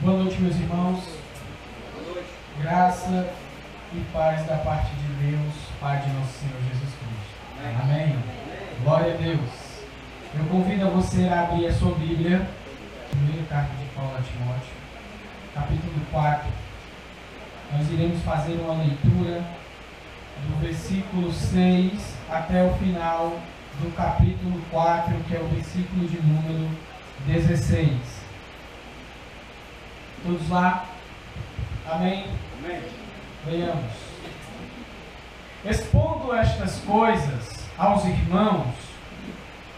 Boa noite, meus irmãos. Boa noite. Graça e paz da parte de Deus, Pai de nosso Senhor Jesus Cristo. Amém. Glória a Deus. Eu convido a você a abrir a sua Bíblia, primeira carta de Paulo a Timóteo, capítulo 4. Nós iremos fazer uma leitura do versículo 6 até o final do capítulo 4, que é o versículo de número 16. Todos lá? Amém? Amém. Leiamos. Expondo estas coisas aos irmãos,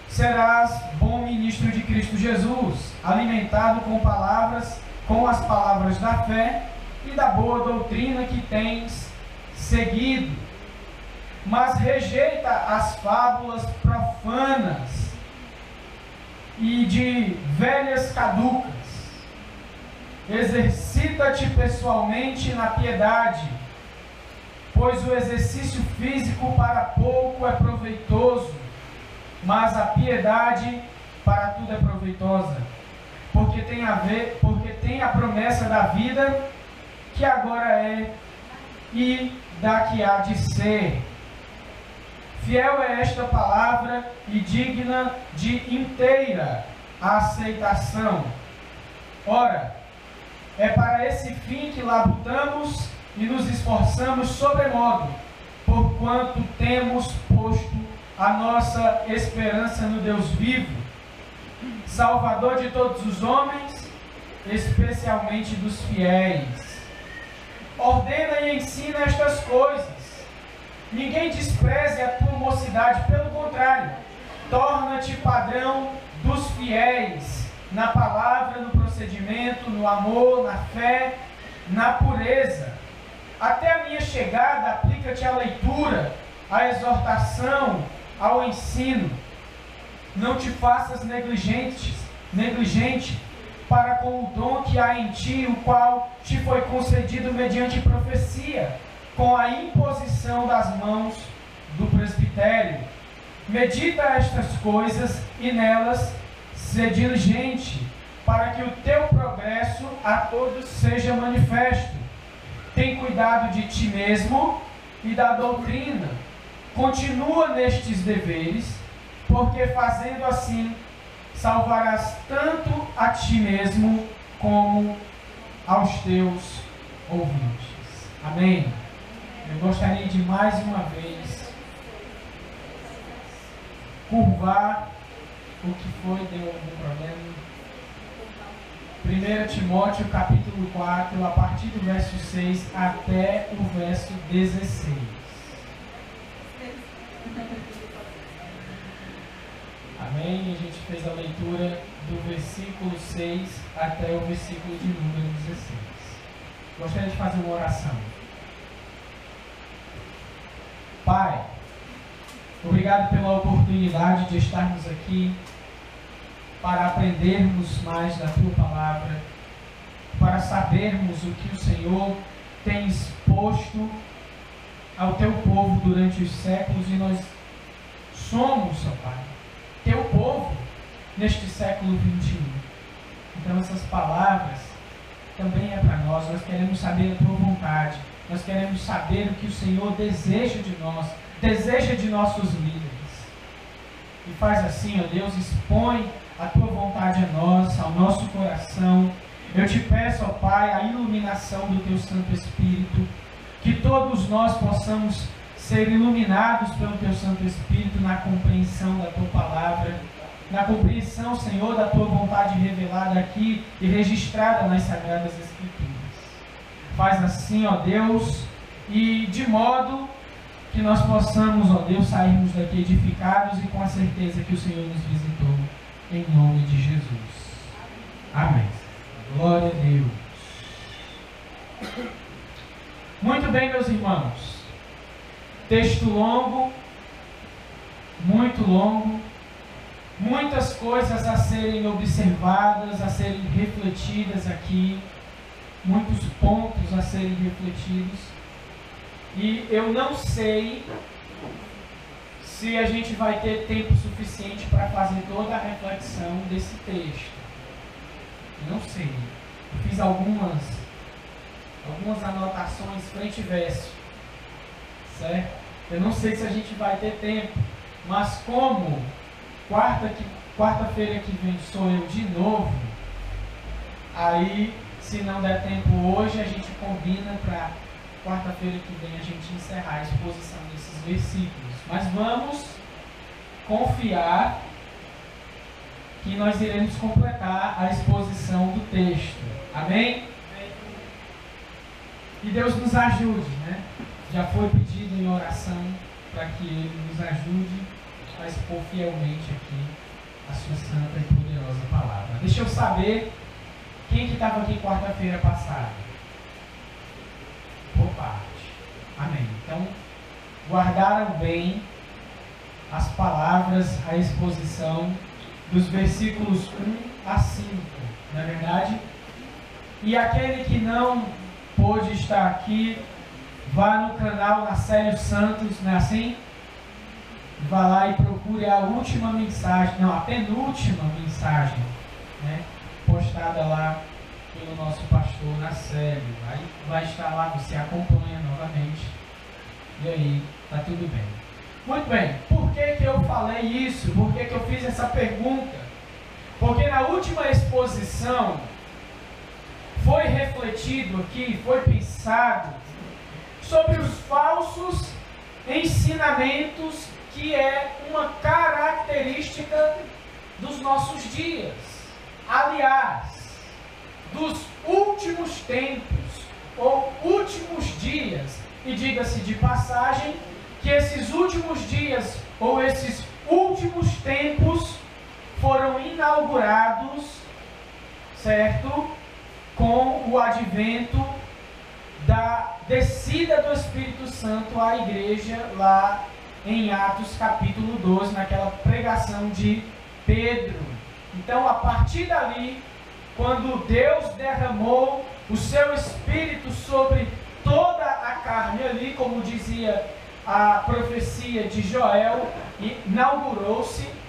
serás bom ministro de Cristo Jesus, alimentado com as palavras da fé e da boa doutrina que tens seguido. Mas rejeita as fábulas profanas e de velhas caducas. Exercita-te pessoalmente na piedade, pois o exercício físico para pouco é proveitoso, mas a piedade para tudo é proveitosa, porque tem a promessa da vida que agora é e da que há de ser. Fiel é esta palavra e digna de inteira aceitação. Ora, é para esse fim que labutamos e nos esforçamos sobremodo, porquanto temos posto a nossa esperança no Deus vivo, Salvador de todos os homens, especialmente dos fiéis. Ordena e ensina estas coisas. Ninguém despreze a tua mocidade, pelo contrário, torna-te padrão dos fiéis, na palavra, no procedimento, no amor, na fé, na pureza. Até a minha chegada, aplica-te à leitura, à exortação, ao ensino. Não te faças negligente para com o dom que há em ti, o qual te foi concedido mediante profecia, com a imposição das mãos do presbitério. Medita estas coisas e nelas ser diligente, para que o teu progresso a todos seja manifesto. Tem cuidado de ti mesmo e da doutrina. Continua nestes deveres, porque fazendo assim, salvarás tanto a ti mesmo como aos teus ouvintes. Amém. Eu gostaria de mais uma vez curvar o que foi, deu algum problema. 1 Timóteo capítulo 4, a partir do verso 6 até o verso 16. Amém? A gente fez a leitura do versículo 6 até o versículo de número 16. Gostaria de fazer uma oração. Pai, obrigado pela oportunidade de estarmos aqui para aprendermos mais da Tua Palavra, para sabermos o que o Senhor tem exposto ao Teu povo durante os séculos, e nós somos, ó Pai, Teu povo neste século 21. Então essas palavras também é para nós. Nós queremos saber a Tua vontade, nós queremos saber o que o Senhor deseja de nós, deseja de nossos líderes. E faz assim, ó Deus, expõe a Tua vontade a nós, ao nosso coração. Eu te peço, ó Pai, a iluminação do Teu Santo Espírito, que todos nós possamos ser iluminados pelo Teu Santo Espírito na compreensão da Tua Palavra, na compreensão, Senhor, da Tua vontade revelada aqui e registrada nas Sagradas Escrituras. Faz assim, ó Deus, e de modo que nós possamos, ó Deus, sairmos daqui edificados e com a certeza que o Senhor nos visitou, em nome de Jesus. Amém. Glória a Deus. Muito bem, meus irmãos. Texto longo, muito longo, muitas coisas a serem observadas, a serem refletidas aqui, muitos pontos a serem refletidos. E eu não sei se a gente vai ter tempo suficiente para fazer toda a reflexão desse texto. Não sei. Eu fiz algumas anotações frente e verso, certo? Eu não sei se a gente vai ter tempo, mas como quarta-feira que vem sou eu de novo, aí se não der tempo hoje, a gente combina para quarta-feira que vem a gente encerrar a exposição desses versículos. Mas vamos confiar que nós iremos completar a exposição do texto. Amém? Que Deus nos ajude, né? Já foi pedido em oração para que Ele nos ajude a expor fielmente aqui a sua santa e poderosa palavra. Deixa eu saber quem que estava aqui quarta-feira passada. Por parte. Amém. Então, guardaram bem as palavras, a exposição dos versículos 1 a 5, não é verdade? E aquele que não pôde estar aqui, vá no canal Nacélio Santos, não é assim? Vá lá e procure a última mensagem, não, a penúltima mensagem, né? Postada lá pelo nosso pastor Nacélio. Aí vai estar lá, você acompanha novamente. E aí, tá tudo bem. Muito bem, por que eu falei isso? Por que eu fiz essa pergunta? Porque na última exposição foi refletido aqui, foi pensado sobre os falsos ensinamentos que é uma característica dos nossos dias. Aliás, dos últimos tempos ou últimos dias. E diga-se de passagem que esses últimos dias ou esses últimos tempos foram inaugurados, certo? Com o advento da descida do Espírito Santo à igreja lá em Atos capítulo 12, naquela pregação de Pedro. Então, a partir dali, quando Deus derramou o seu Espírito sobre toda a carne ali, como dizia a profecia de Joel,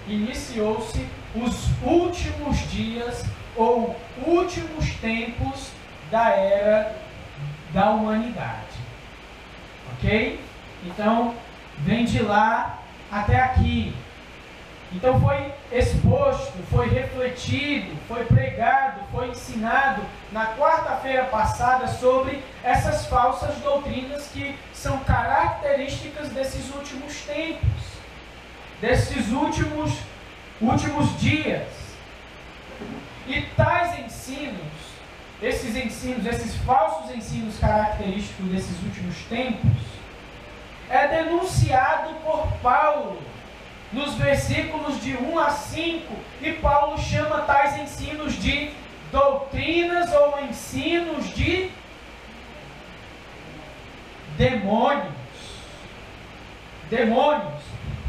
iniciou-se os últimos dias ou últimos tempos da era da humanidade. Ok? Então, vem de lá até aqui. Então foi exposto, foi refletido, foi pregado, foi ensinado na quarta-feira passada sobre essas falsas doutrinas que são características desses últimos tempos, desses últimos dias. E tais ensinos, esses falsos ensinos característicos desses últimos tempos, é denunciado por Paulo nos versículos de 1 a 5, e Paulo chama tais ensinos de doutrinas ou ensinos de demônios. Demônios,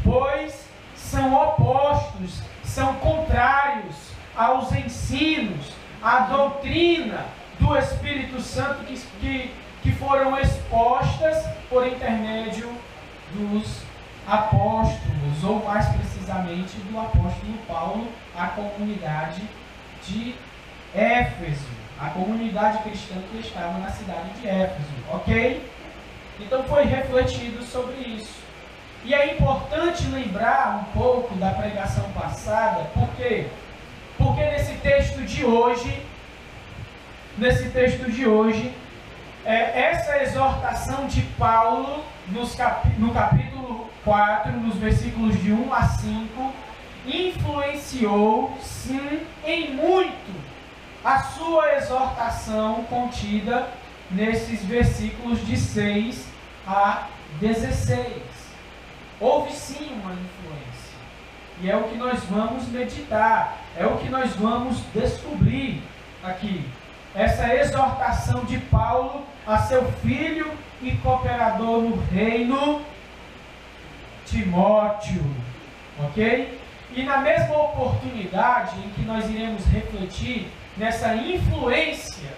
pois são opostos, são contrários aos ensinos, à doutrina do Espírito Santo que foram expostas por intermédio dos apóstolos, ou mais precisamente do apóstolo Paulo, à comunidade de Éfeso, a comunidade cristã que estava na cidade de Éfeso, ok? Então foi refletido sobre isso. E é importante lembrar um pouco da pregação passada, por quê? Porque nesse texto de hoje, essa exortação de Paulo, no capítulo 4, nos versículos de 1 a 5, influenciou, sim, em muito a sua exortação contida nesses versículos de 6 a 16. Houve sim uma influência. E é o que nós vamos meditar, é o que nós vamos descobrir aqui. Essa exortação de Paulo a seu filho e cooperador no reino, Timóteo, ok? E na mesma oportunidade em que nós iremos refletir nessa influência,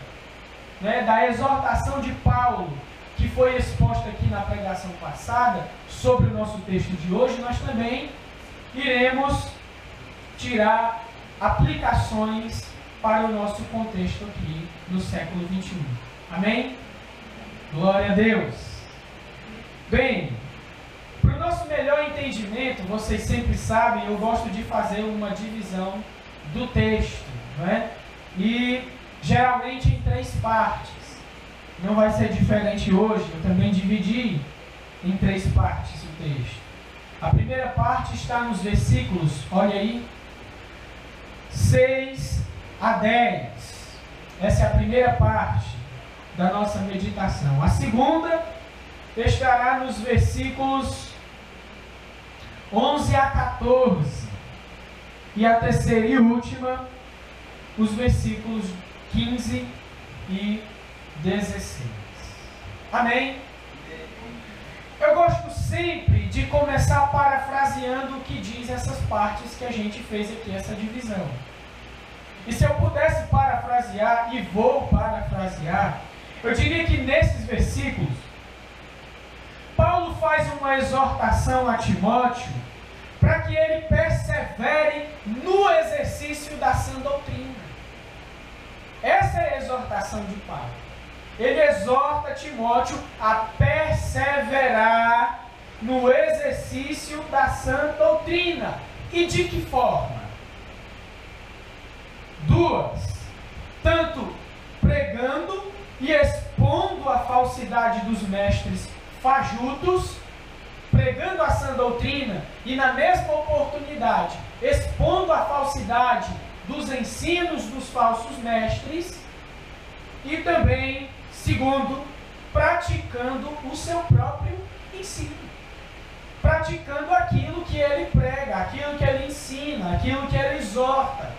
né, da exortação de Paulo, que foi exposta aqui na pregação passada, sobre o nosso texto de hoje, nós também iremos tirar aplicações para o nosso contexto aqui no século 21. Amém? Glória a Deus. Bem, para o nosso melhor entendimento, vocês sempre sabem, eu gosto de fazer uma divisão do texto, não é? E geralmente em 3 partes. Não vai ser diferente hoje, eu também dividi em 3 partes o texto. A primeira parte está nos versículos, olha aí, 6 a 10. Essa é a primeira parte da nossa meditação. A segunda estará nos versículos 11 a 14. E a terceira e última, os versículos 15 e 16. Amém? Eu gosto sempre de começar parafraseando o que diz essas partes que a gente fez aqui, essa divisão. E se eu pudesse parafrasear, e vou parafrasear, eu diria que nesses versículos, Paulo faz uma exortação a Timóteo para que ele persevere no exercício da sã doutrina. Essa é a exortação de Paulo. Ele exorta Timóteo a perseverar no exercício da sã doutrina. E de que forma? 2. Tanto pregando e expondo a falsidade dos mestres fajutos, pregando a sã doutrina e na mesma oportunidade expondo a falsidade dos ensinos dos falsos mestres, e também, segundo, praticando o seu próprio ensino, praticando aquilo que ele prega, aquilo que ele ensina, aquilo que ele exorta.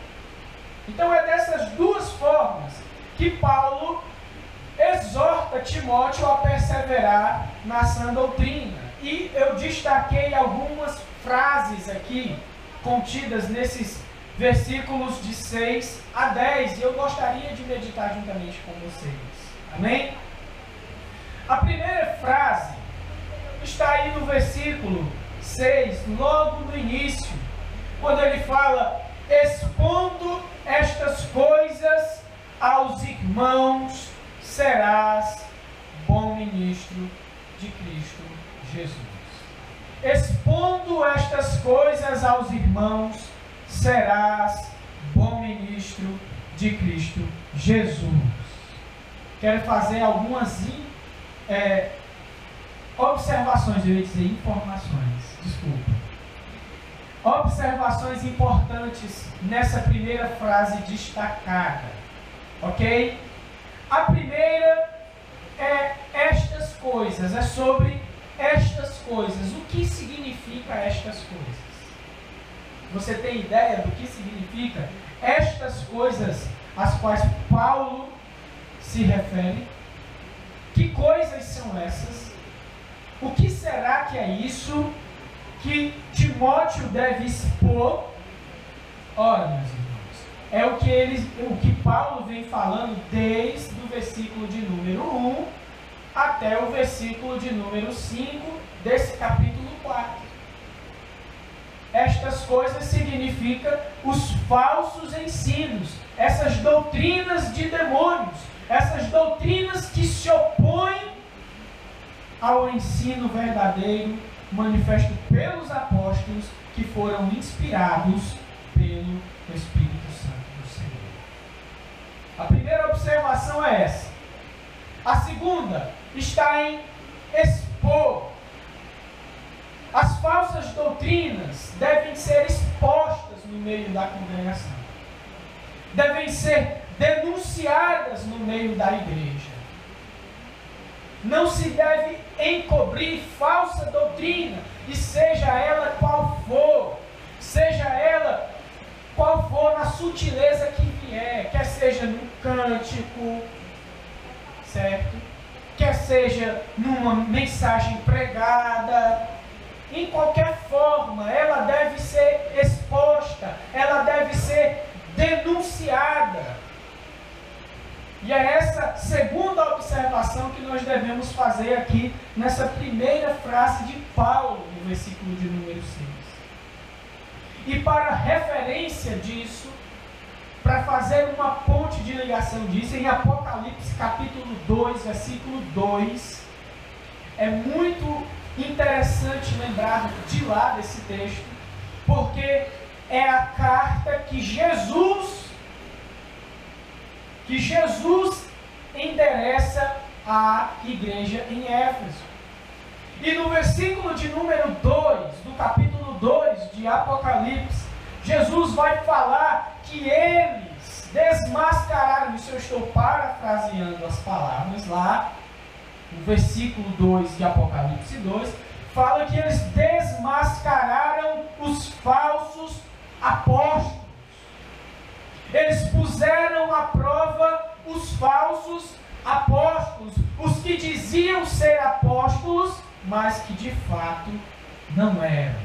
Então é dessas 2 formas que Paulo exorta Timóteo a perseverar na sã doutrina. E eu destaquei algumas frases aqui contidas nesses versículos de 6 a 10, e eu gostaria de meditar juntamente com vocês. Amém? A primeira frase está aí no versículo 6, logo no início, quando ele fala: expondo estas coisas aos irmãos, serás bom ministro de Cristo Jesus. Expondo estas coisas aos irmãos, serás bom ministro de Cristo Jesus. Quero fazer algumas observações, eu ia dizer informações, desculpa. Observações importantes nessa primeira frase destacada, ok? A primeira é estas coisas, é sobre estas coisas. O que significa estas coisas? Você tem ideia do que significa estas coisas às quais Paulo se refere? Que coisas são essas? O que será que é isso que Timóteo deve expor? Ora, meus irmãos, é o que Paulo vem falando desde o versículo de número 1 até o versículo de número 5 desse capítulo 4. Estas coisas significam os falsos ensinos, essas doutrinas de demônios, essas doutrinas que se opõem ao ensino verdadeiro manifesto pelos apóstolos que foram inspirados pelo Espírito Santo do Senhor. A primeira observação é essa. A segunda está em expor. As falsas doutrinas devem ser expostas no meio da congregação. Devem ser denunciadas no meio da igreja. Não se deve encobrir falsa doutrina, e seja ela qual for, na sutileza que vier, quer seja no cântico, certo? Quer seja numa mensagem pregada, em qualquer forma, ela deve ser exposta, ela deve ser denunciada. E é essa segunda observação que nós devemos fazer aqui nessa primeira frase de Paulo, no versículo de número 6. E para referência disso, para fazer uma ponte de ligação disso, em Apocalipse capítulo 2, versículo 2, é muito interessante lembrar de lá desse texto, porque é a carta que Jesus endereça à igreja em Éfeso. E no versículo de número 2, do capítulo 2 de Apocalipse, Jesus vai falar que eles desmascararam, isso eu estou parafraseando as palavras lá, no versículo 2 de Apocalipse 2, fala que eles desmascararam os falsos apóstolos. Eles puseram à prova os falsos apóstolos, os que diziam ser apóstolos, mas que de fato não eram.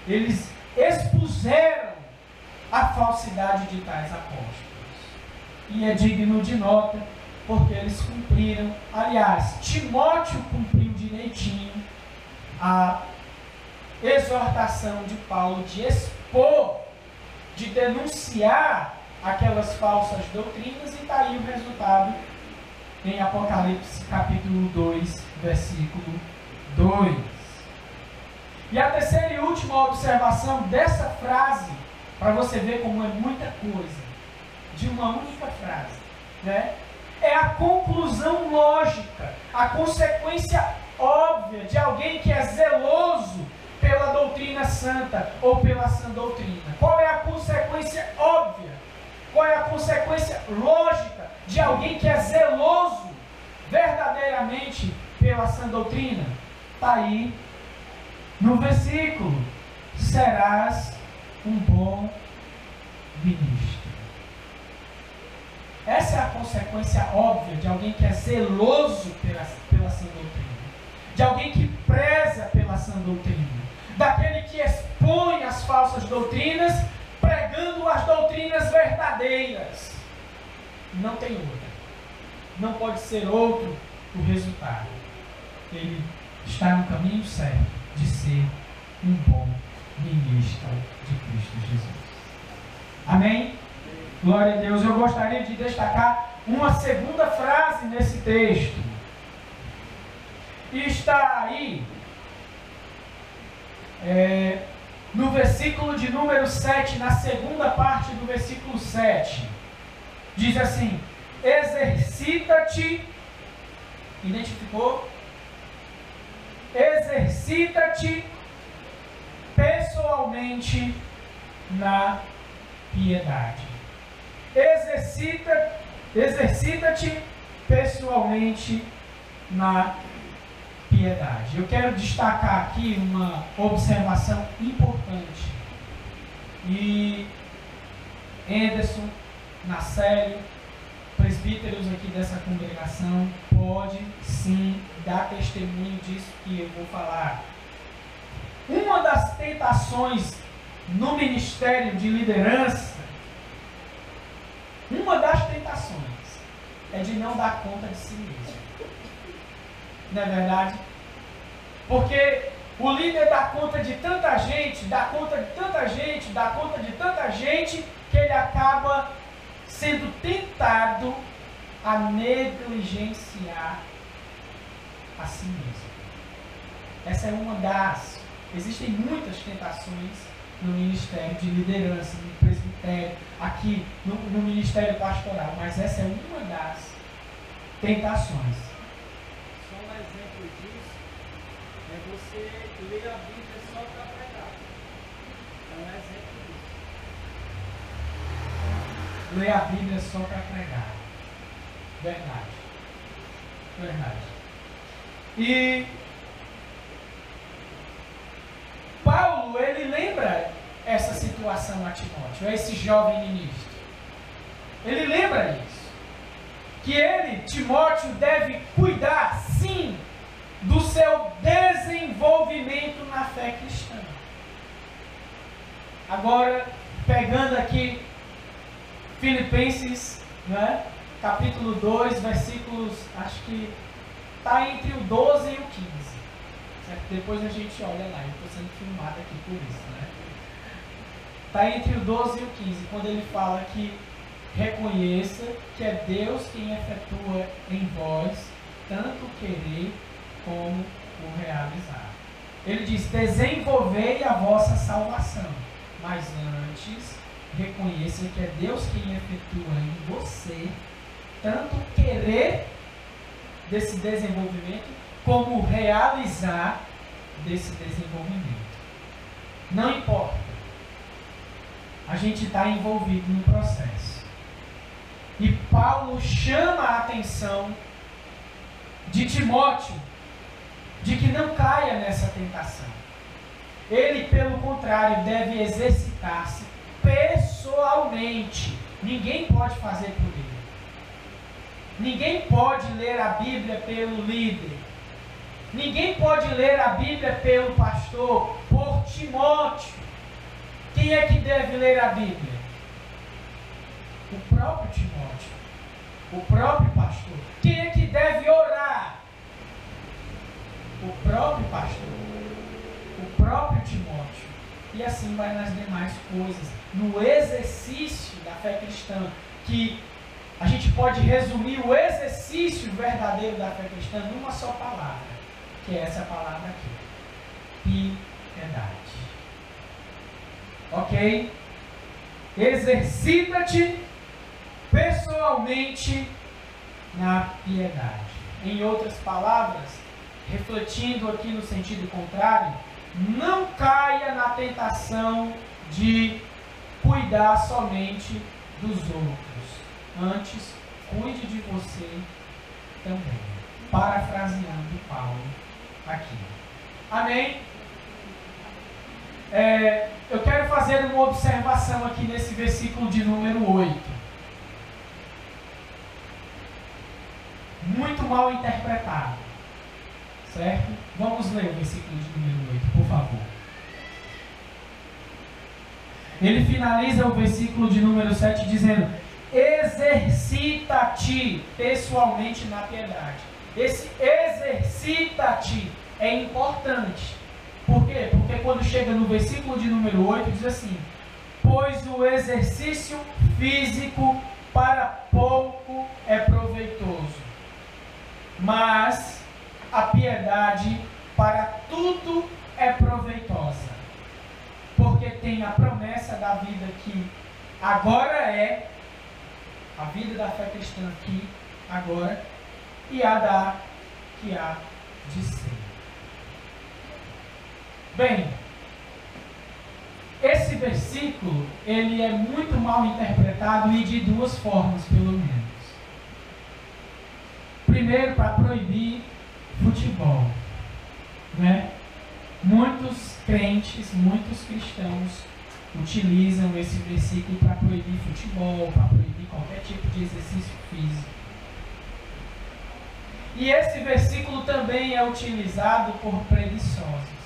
Eles expuseram a falsidade de tais apóstolos. E é digno de nota, porque eles cumpriram. Aliás, Timóteo cumpriu direitinho a exortação de Paulo de expor, de denunciar aquelas falsas doutrinas, e está aí o resultado em Apocalipse capítulo 2, versículo 2. E a terceira e última observação dessa frase, para você ver como é muita coisa, de uma única frase, né? É a conclusão lógica, a consequência óbvia de alguém que é zeloso pela doutrina santa ou pela sã doutrina. Qual é a consequência óbvia? Qual é a consequência lógica de alguém que é zeloso verdadeiramente pela sã doutrina? Está aí no versículo: serás um bom ministro. Essa é a consequência óbvia de alguém que é zeloso pela sã doutrina, de alguém que preza pela sã doutrina, daquele que expõe as falsas doutrinas, pregando as doutrinas verdadeiras. Não tem outra. Não pode ser outro o resultado. Ele está no caminho certo de ser um bom ministro de Cristo Jesus. Amém? Glória a Deus. Eu gostaria de destacar uma segunda frase nesse texto. E está aí no versículo de número 7, na segunda parte do versículo 7. Diz assim: exercita-te. Identificou? Exercita-te pessoalmente na piedade. Exercita-te pessoalmente na piedade. Eu quero destacar aqui uma observação importante. E Anderson, Nacélio, presbíteros aqui dessa congregação, pode sim dar testemunho disso que eu vou falar. Uma das tentações no ministério de liderança, uma das tentações é de não dar conta de si mesmo. Não é verdade? Porque o líder dá conta de tanta gente, dá conta de tanta gente, dá conta de tanta gente, que ele acaba sendo tentado a negligenciar a si mesmo. Essa é uma das. Existem muitas tentações no ministério de liderança, no presbitério, aqui no ministério pastoral, mas essa é uma das tentações. Só um exemplo disso é você ler a Bíblia só para pregar. É um exemplo disso. Ler a Bíblia só para pregar. Verdade. Verdade. E Paulo, ele lembra essa situação a Timóteo, a esse jovem ministro. Ele lembra isso. Que ele, Timóteo, deve cuidar, sim, do seu desenvolvimento na fé cristã. Agora, pegando aqui Filipenses, né, capítulo 2, versículos, acho que está entre o 12 e o 15. Certo? Depois a gente olha lá, eu estou sendo filmado aqui por isso, né? Está entre o 12 e o 15, quando ele fala que reconheça que é Deus quem efetua em vós tanto o querer como o realizar. Ele diz: desenvolvei a vossa salvação, mas antes reconheça que é Deus quem efetua em você tanto o querer desse desenvolvimento como o realizar desse desenvolvimento. Não importa. A gente está envolvido no processo. E Paulo chama a atenção de Timóteo de que não caia nessa tentação. Ele, pelo contrário, deve exercitar-se pessoalmente. Ninguém pode fazer por ele. Ninguém pode ler a Bíblia pelo líder. Ninguém pode ler a Bíblia pelo pastor, por Timóteo. Quem é que deve ler a Bíblia? O próprio Timóteo. O próprio pastor. Quem é que deve orar? O próprio pastor. O próprio Timóteo. E assim vai nas demais coisas. No exercício da fé cristã, que a gente pode resumir o exercício verdadeiro da fé cristã numa só palavra, que é essa palavra aqui: piedade. Ok? Exercita-te pessoalmente na piedade. Em outras palavras, refletindo aqui no sentido contrário, não caia na tentação de cuidar somente dos outros. Antes, cuide de você também. Parafraseando Paulo aqui. Amém? Eu quero fazer uma observação aqui nesse versículo de número 8. Muito mal interpretado. Certo? Vamos ler o versículo de número 8, por favor. Ele finaliza o versículo de número 7 dizendo: exercita-te pessoalmente na piedade. Esse exercita-te é importante. Por quê? Porque quando chega no versículo de número 8, diz assim: pois o exercício físico para pouco é proveitoso, mas a piedade para tudo é proveitosa, porque tem a promessa da vida que agora é, a vida da fé cristã aqui, agora, e a da que há de ser. Bem, esse versículo, ele é muito mal interpretado e de duas formas, pelo menos. Primeiro, para proibir futebol, né? Muitos crentes, muitos cristãos utilizam esse versículo para proibir futebol, para proibir qualquer tipo de exercício físico. E esse versículo também é utilizado por preguiçosos.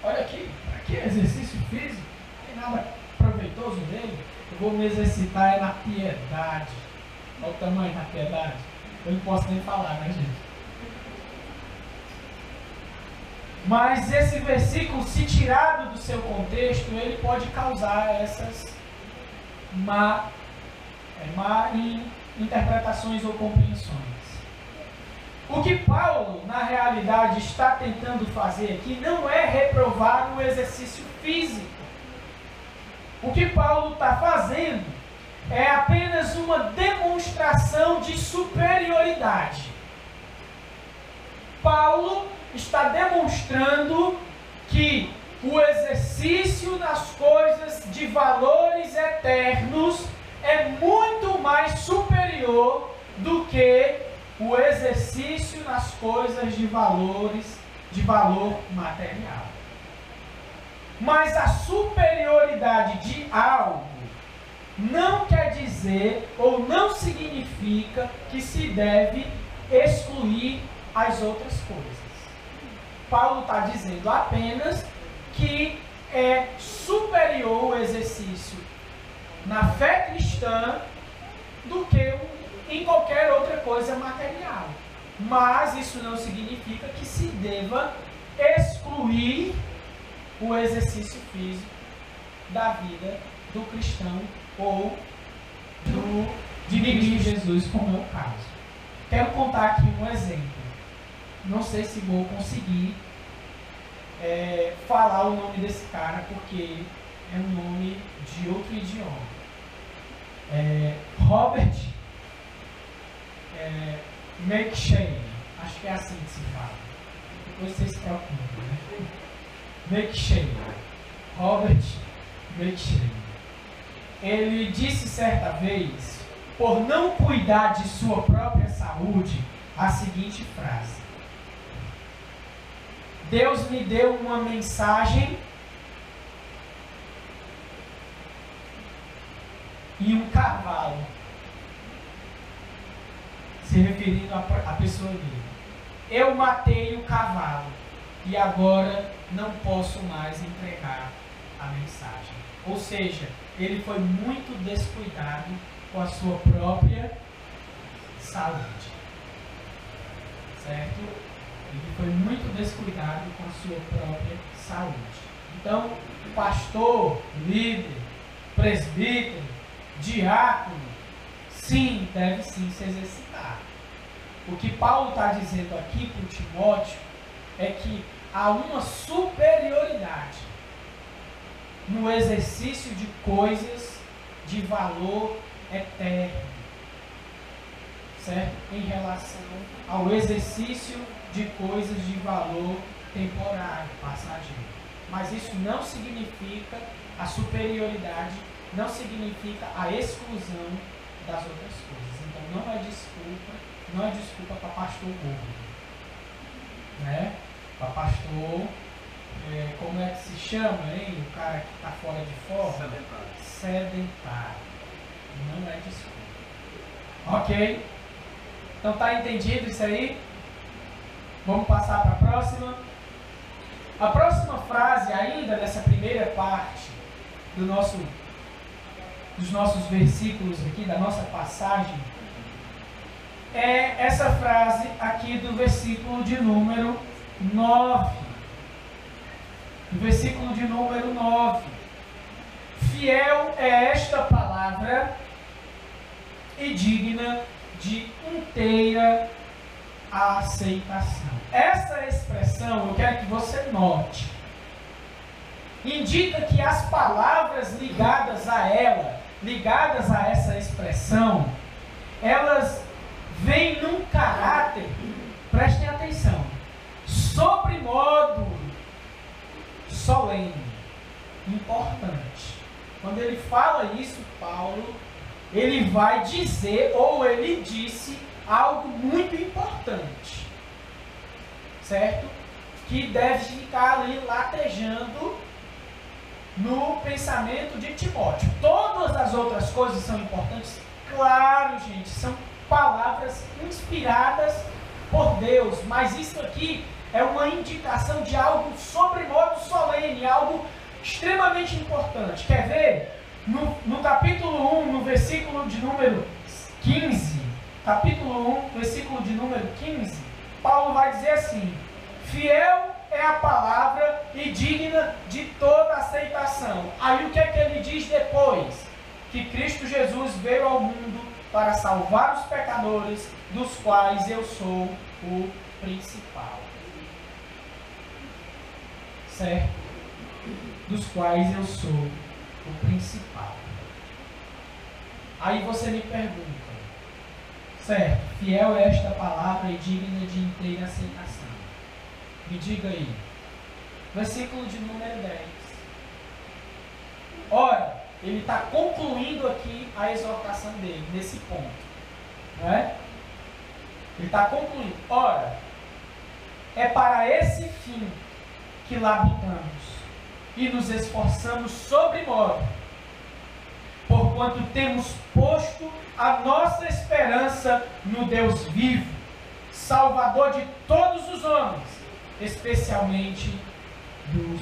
Olha aqui, aqui é exercício físico, não tem nada proveitoso nele. Eu vou me exercitar na piedade. Olha o tamanho da piedade. Eu não posso nem falar, né, gente? Mas esse versículo, se tirado do seu contexto, ele pode causar essas má interpretações ou compreensões. O que Paulo, na realidade, está tentando fazer aqui não é reprovar o exercício físico. O que Paulo está fazendo é apenas uma demonstração de superioridade. Paulo está demonstrando que o exercício nas coisas de valores eternos é muito mais superior do que o exercício nas coisas de valor material. Mas a superioridade de algo não quer dizer ou não significa que se deve excluir as outras coisas. Paulo está dizendo apenas que é superior o exercício na fé cristã do que em qualquer outra coisa material. Mas isso não significa que se deva excluir o exercício físico da vida do cristão ou de Cristo Jesus, como é o caso. Quero contar aqui um exemplo. Não sei se vou conseguir falar o nome desse cara, porque é um nome de outro idioma. Robert McShane. Acho que é assim que se fala. Depois vocês procuram, né? McShane. Robert McShane. Ele disse certa vez, por não cuidar de sua própria saúde, a seguinte frase: Deus me deu uma mensagem e um cavalo, se referindo à pessoa dele. Eu matei o cavalo e agora não posso mais entregar a mensagem. Ou seja, ele foi muito descuidado com a sua própria saúde. Certo? Ele foi muito descuidado com a sua própria saúde. Então, pastor, líder, presbítero, diácono, sim, deve sim se exercitar. O que Paulo está dizendo aqui para o Timóteo é que há uma superioridade no exercício de coisas de valor eterno, certo? Em relação ao exercício de coisas de valor temporário, passageiro. Mas isso não significa a superioridade, não significa a exclusão das outras coisas. Então não é desculpa para pastor gordo, né? Para pastor, como é que se chama, hein? O cara que está fora de forma? Sedentário. Não é desculpa. Ok? Então tá entendido isso aí? Vamos passar para a próxima. A próxima frase ainda dessa primeira parte dos nossos versículos aqui, da nossa passagem, é essa frase aqui do versículo de número 9. O versículo de número 9. Fiel é esta palavra e digna de inteira aceitação. Essa expressão, eu quero que você note, indica que as palavras ligadas a ela, ligadas a essa expressão, elas vêm num caráter, prestem atenção, sobremodo solene, importante. Quando ele fala isso, Paulo, ele vai dizer, ou ele disse, algo muito importante, certo? Que deve ficar ali latejando no pensamento de Timóteo. Todas as outras coisas são importantes? Claro, gente, são palavras inspiradas por Deus, mas isso aqui é uma indicação de algo sobremodo solene, algo extremamente importante. Quer ver? No capítulo 1, no versículo de número 15, capítulo 1, versículo de número 15, Paulo vai dizer assim: fiel é a palavra e digna de toda aceitação. Aí o que é que ele diz depois? Que Cristo Jesus veio ao mundo para salvar os pecadores, dos quais eu sou o principal. Certo? Dos quais eu sou o principal. Aí você me pergunta, certo, fiel é esta palavra e digna de inteira aceitação. Me diga aí, versículo de número 10. Ora, ele está concluindo aqui a exortação dele, nesse ponto. Não é? Ele está concluindo. Ora, é para esse fim que labutamos e nos esforçamos sobremodo, porquanto temos posto a nossa esperança no Deus vivo, Salvador de todos os homens, especialmente dos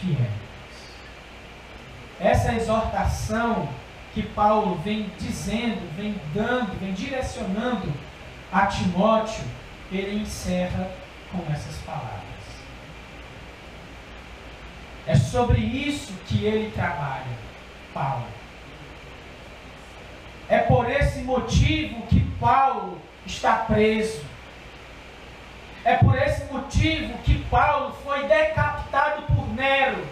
fiéis. Essa exortação que Paulo vem dizendo, vem dando, vem direcionando a Timóteo, ele encerra com essas palavras. sobre isso que ele trabalha, Paulo. É por esse motivo que Paulo está preso. É por esse motivo que Paulo foi decapitado por Nero.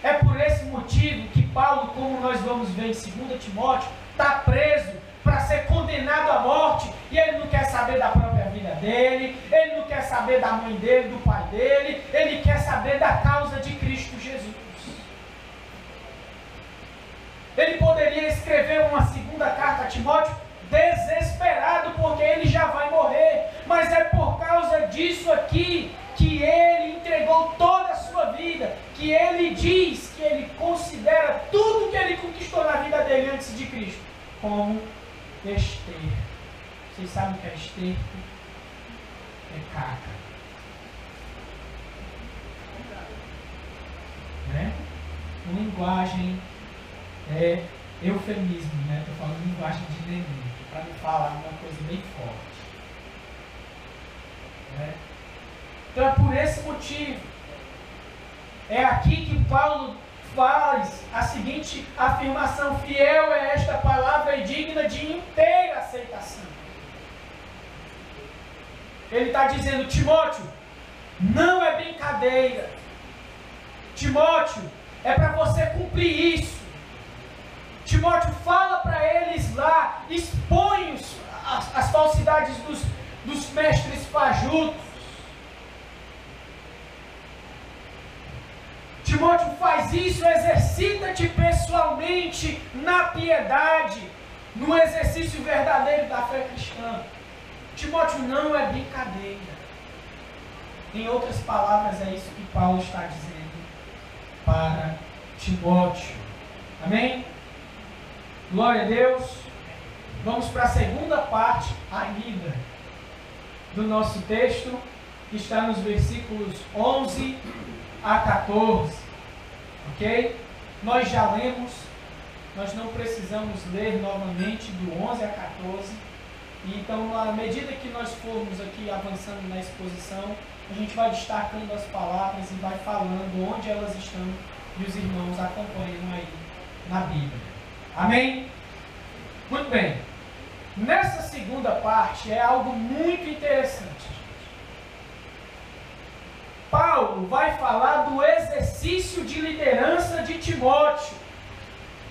É por esse motivo que Paulo, como nós vamos ver em 2 Timóteo, está preso para ser condenado à morte. E ele não quer saber da própria vida dele, ele não quer saber da mãe dele, do pai dele, ele quer saber da causa de Cristo Jesus. Ele poderia escrever uma segunda carta a Timóteo desesperado, porque ele já vai morrer, mas é por causa disso aqui que ele entregou toda a sua vida, que ele diz que ele considera tudo que ele conquistou na vida dele antes de Cristo como esterco. Vocês sabem o que é esterco? É caca. Né? Uma linguagem eufemismo, né? Estou falando linguagem de neném, para não falar uma coisa bem forte. Né? Então é por esse motivo. É aqui que Paulo faz a seguinte afirmação: fiel é esta palavra e digna de inteira aceitação. Ele está dizendo: Timóteo, não é brincadeira. Timóteo, é para você cumprir isso. Timóteo, fala para eles lá, expõe as falsidades dos mestres fajutos. Timóteo, faz isso, exercita-te pessoalmente na piedade, no exercício verdadeiro da fé cristã. Timóteo, não é brincadeira. Em outras palavras, é isso que Paulo está dizendo para Timóteo. Amém? Glória a Deus. Vamos para a segunda parte ainda do nosso texto, que está nos versículos 11 a 14. Ok? Nós já lemos, nós não precisamos ler novamente do 11 a 14. Então, à medida que nós formos aqui avançando na exposição, a gente vai destacando as palavras e vai falando onde elas estão e os irmãos acompanham aí na Bíblia. Amém? Muito bem. Nessa segunda parte é algo muito interessante. Paulo vai falar do exercício de liderança de Timóteo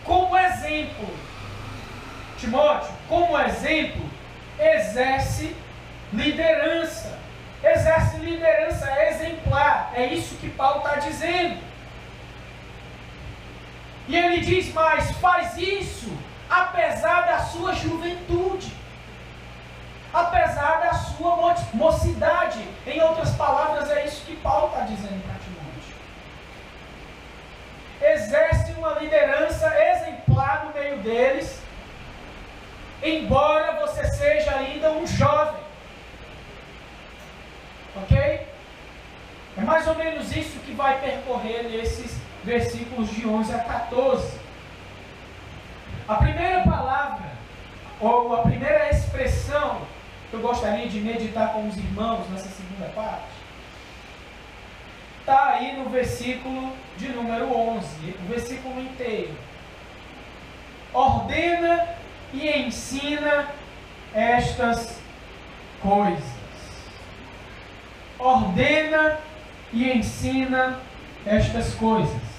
como exemplo. Timóteo, como exemplo, exerce liderança. Exerce liderança exemplar. É isso que Paulo está dizendo. E ele diz mais: faz isso apesar da sua juventude, apesar da sua mocidade. Em outras palavras, é isso que Paulo está dizendo para Timóteo. Exerce uma liderança exemplar no meio deles, embora você seja ainda um jovem. Ok? É mais ou menos isso que vai percorrer nesses versículos de 11 a 14. A primeira palavra, ou a primeira expressão que eu gostaria de meditar com os irmãos nessa segunda parte, está aí no versículo de número 11, o versículo inteiro. Ordena e ensina estas coisas. Ordena e ensina estas coisas.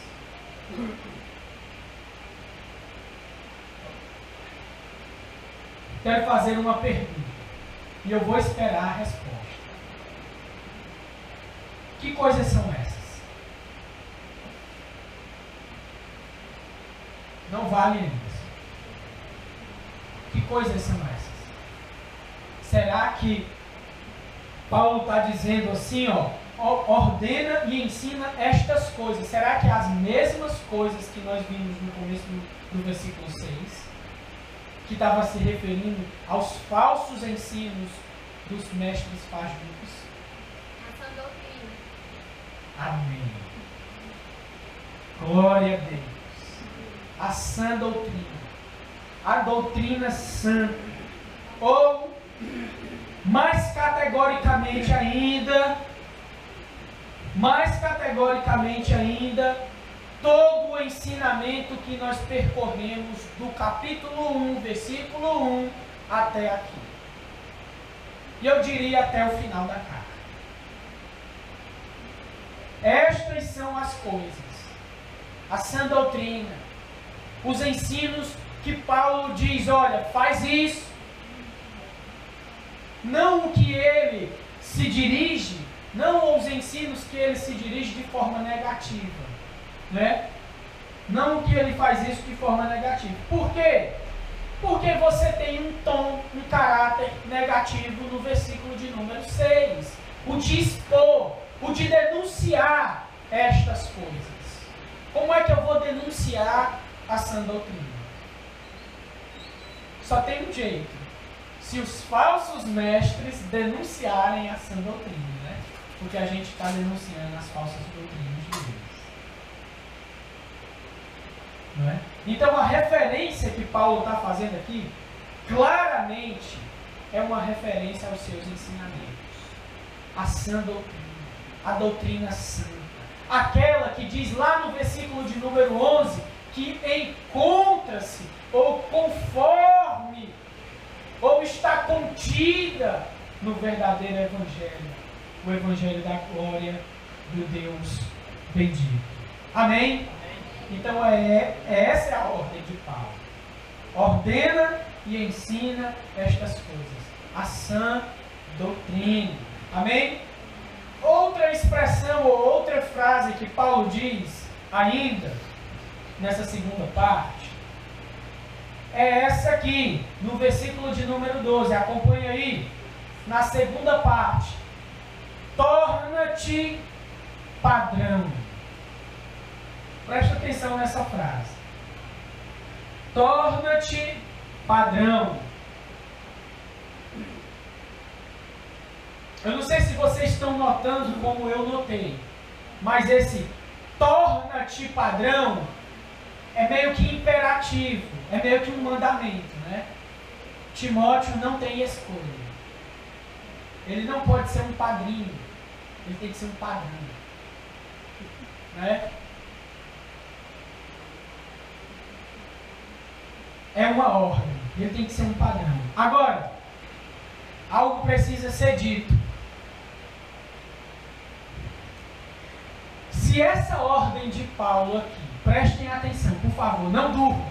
Quero fazer uma pergunta e eu vou esperar a resposta. Que coisas são essas? Não vale isso. Que coisas são essas? Será que Paulo está dizendo assim, ordena e ensina estas coisas? Será que as mesmas coisas que nós vimos no começo do versículo 6? Que estava se referindo aos falsos ensinos dos mestres fajutos? Essa doutrina. Amém. Glória a Deus. A sã doutrina. A doutrina sã. Ou, mais categoricamente ainda, categoricamente ainda todo o ensinamento que nós percorremos do capítulo 1, versículo 1 até aqui. E eu diria até o final da carta. Estas são as coisas, a sã doutrina, os ensinos que Paulo diz, olha, faz isso. Não o que ele se dirige, não os ensinos que ele se dirige de forma negativa, né? Não o que ele faz isso de forma negativa. Por quê? Porque você tem um tom, um caráter negativo no versículo de número 6. O de expor, o de denunciar estas coisas. Como é que eu vou denunciar a sã doutrina? Só tem um jeito. Se os falsos mestres denunciarem a sã doutrina, né? Porque a gente está denunciando as falsas doutrinas de Deus. Não é? Então a referência que Paulo está fazendo aqui, claramente, é uma referência aos seus ensinamentos. A sã doutrina, a doutrina santa. Aquela que diz lá no versículo de número 11, que encontra-se, ou conforme, ou está contida no verdadeiro Evangelho, o Evangelho da glória do Deus bendito. Amém? Então essa é a ordem de Paulo. Ordena e ensina estas coisas. A sã doutrina. Amém? Outra expressão ou outra frase que Paulo diz ainda nessa segunda parte é essa aqui, no versículo de número 12. Acompanha aí. Na segunda parte. Torna-te padrão. Presta atenção nessa frase. Torna-te padrão. Eu não sei se vocês estão notando como eu notei, mas esse torna-te padrão é meio que imperativo, é meio que um mandamento, né? Timóteo não tem escolha. Ele não pode ser um padrinho, ele tem que ser um padrão, né? É uma ordem, ele tem que ser um padrão. Agora, algo precisa ser dito. Se essa ordem de Paulo aqui, prestem atenção, por favor, não durmam.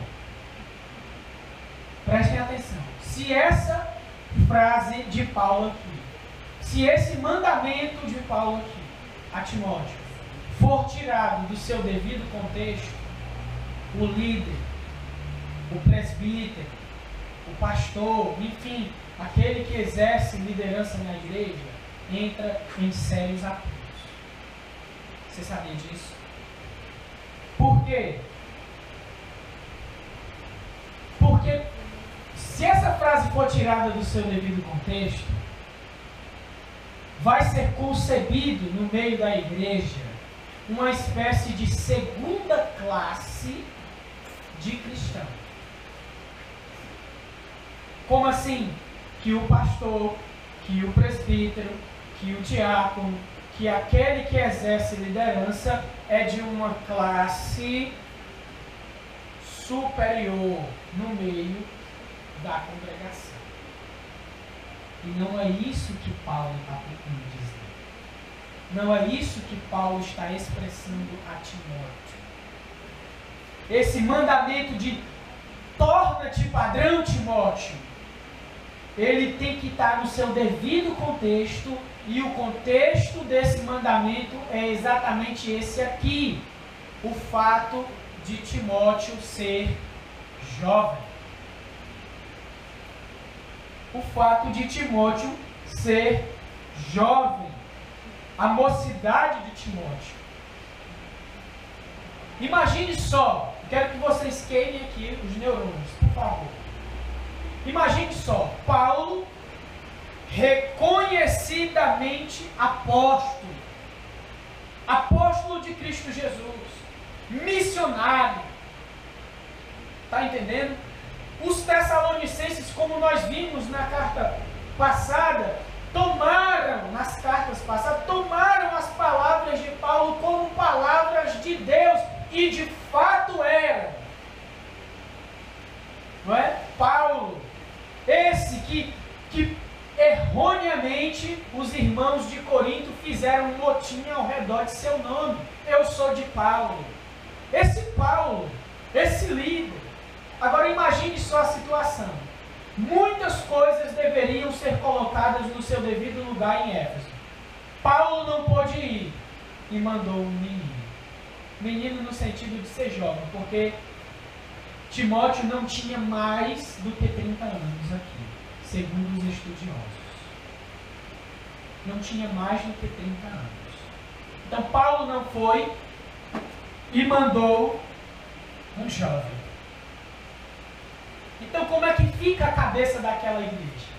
Prestem atenção. Se essa frase de Paulo aqui, se esse mandamento de Paulo aqui, a Timóteo, for tirado do seu devido contexto, o líder, o presbítero, o pastor, enfim, aquele que exerce liderança na igreja, entra em sérios apuros. Você sabia disso? Por quê? Porque se essa frase for tirada do seu devido contexto, vai ser concebido no meio da igreja uma espécie de segunda classe de cristão. Como assim? Que o pastor, que o presbítero, que o diácono, que aquele que exerce liderança é de uma classe superior no meio da congregação. E não é isso que Paulo está tentando dizer. Não é isso que Paulo está expressando a Timóteo. Esse mandamento de torna-te padrão, Timóteo, ele tem que estar no seu devido contexto, e o contexto desse mandamento é exatamente esse aqui. O fato de Timóteo ser jovem. O fato de Timóteo ser jovem. A mocidade de Timóteo. Imagine só, quero que vocês queimem aqui os neurônios, por favor. Imagine só, Paulo, reconhecidamente apóstolo, apóstolo de Cristo Jesus, missionário, está entendendo? Os Tessalonicenses, como nós vimos na carta passada, tomaram as palavras de Paulo como erroneamente, os irmãos de Corinto fizeram um motim ao redor de seu nome. Eu sou de Paulo. Esse Paulo, esse líder. Agora imagine só a situação. Muitas coisas deveriam ser colocadas no seu devido lugar em Éfeso. Paulo não pôde ir e mandou um menino. Menino no sentido de ser jovem, porque Timóteo não tinha mais do que 30 anos aqui, segundo os estudiosos. Não tinha mais do que 30 anos. Então Paulo não foi e mandou um jovem. Então como é que fica a cabeça daquela igreja?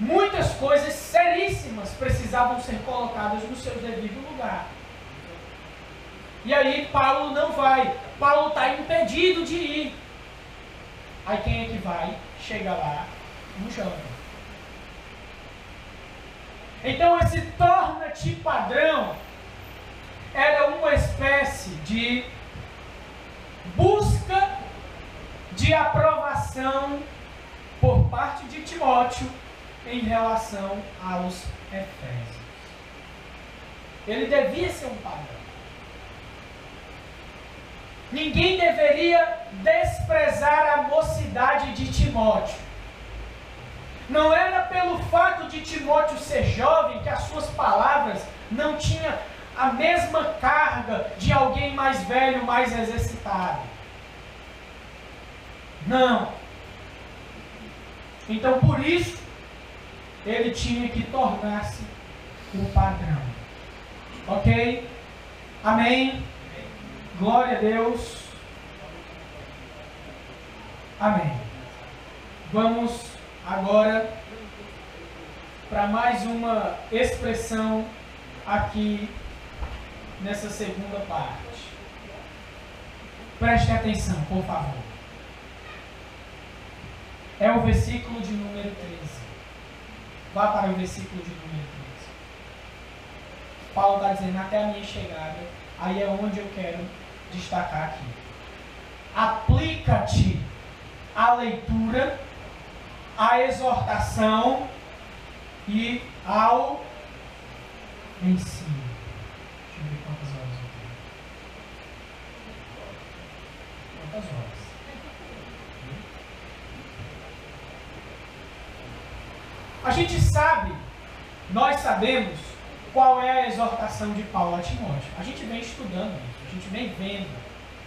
Muitas coisas seríssimas precisavam ser colocadas no seu devido lugar. E aí Paulo não vai. Paulo está impedido de ir. Aí quem é que vai? Chega lá, um jovem. Então esse torna-te padrão era uma espécie de busca de aprovação por parte de Timóteo em relação aos Efésios. Ele devia ser um padrão. Ninguém deveria desprezar a mocidade de Timóteo. Não era pelo fato de Timóteo ser jovem que as suas palavras não tinham a mesma carga de alguém mais velho, mais exercitado. Não. Então, por isso, ele tinha que tornar-se o padrão. Ok? Amém? Glória a Deus. Amém. Vamos agora para mais uma expressão aqui nessa segunda parte. Preste atenção, por favor. É o versículo de número 13. Vá para o versículo de número 13. Paulo está dizendo, até a minha chegada, aí é onde eu quero destacar aqui. Aplica-te à leitura, à exortação e ao ensino. Deixa eu ver quantas horas eu tenho. Quantas horas? A gente sabe, nós sabemos qual é a exortação de Paulo a Timóteo. A gente vem estudando isso, a gente vem vendo,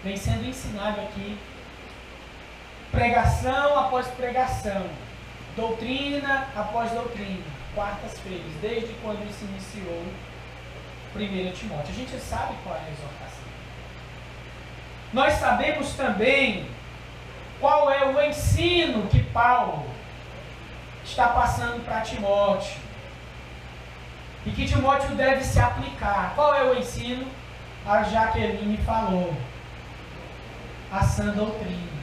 vem sendo ensinado aqui, pregação após pregação, doutrina após doutrina, quartas-feiras, desde quando se iniciou 1 Timóteo. A gente sabe qual é a exortação. Nós sabemos também qual é o ensino que Paulo está passando para Timóteo. E que Timóteo deve se aplicar. Qual é o ensino? A Jaqueline falou. A sã doutrina.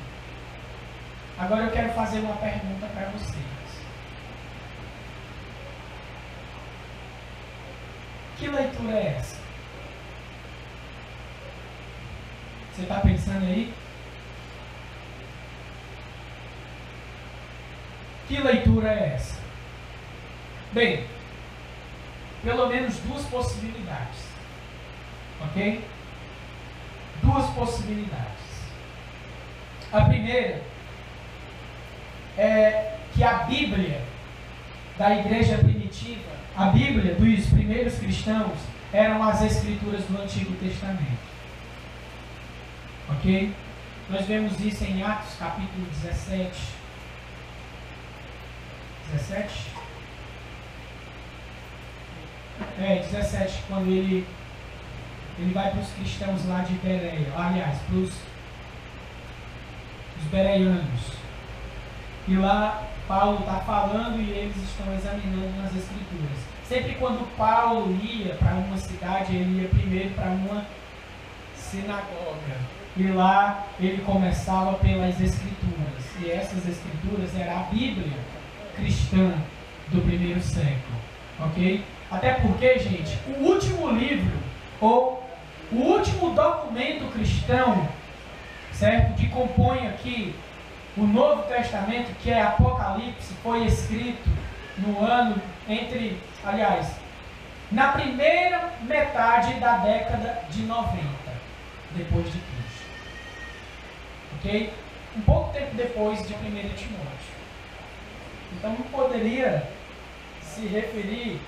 Agora eu quero fazer uma pergunta para vocês. Que leitura é essa? Você está pensando aí? Que leitura é essa? Bem, pelo menos duas possibilidades. Ok? Duas possibilidades. A primeira é que a Bíblia da igreja primitiva, a Bíblia dos primeiros cristãos, eram as escrituras do Antigo Testamento. Ok? Nós vemos isso em Atos capítulo 17. 17? 17, quando ele vai para os cristãos lá de Bereia, aliás, para os bereianos. E lá Paulo está falando e eles estão examinando nas escrituras. Sempre quando Paulo ia para uma cidade, ele ia primeiro para uma sinagoga. E lá ele começava pelas escrituras. E essas escrituras eram a Bíblia cristã do primeiro século. Ok? Até porque, gente, o último livro, ou o último documento cristão, certo? Que compõe aqui o Novo Testamento, que é Apocalipse, foi escrito no ano na primeira metade da década de 90, depois de Cristo. Ok? Um pouco tempo depois de 1 Timóteo. Então não poderia se referir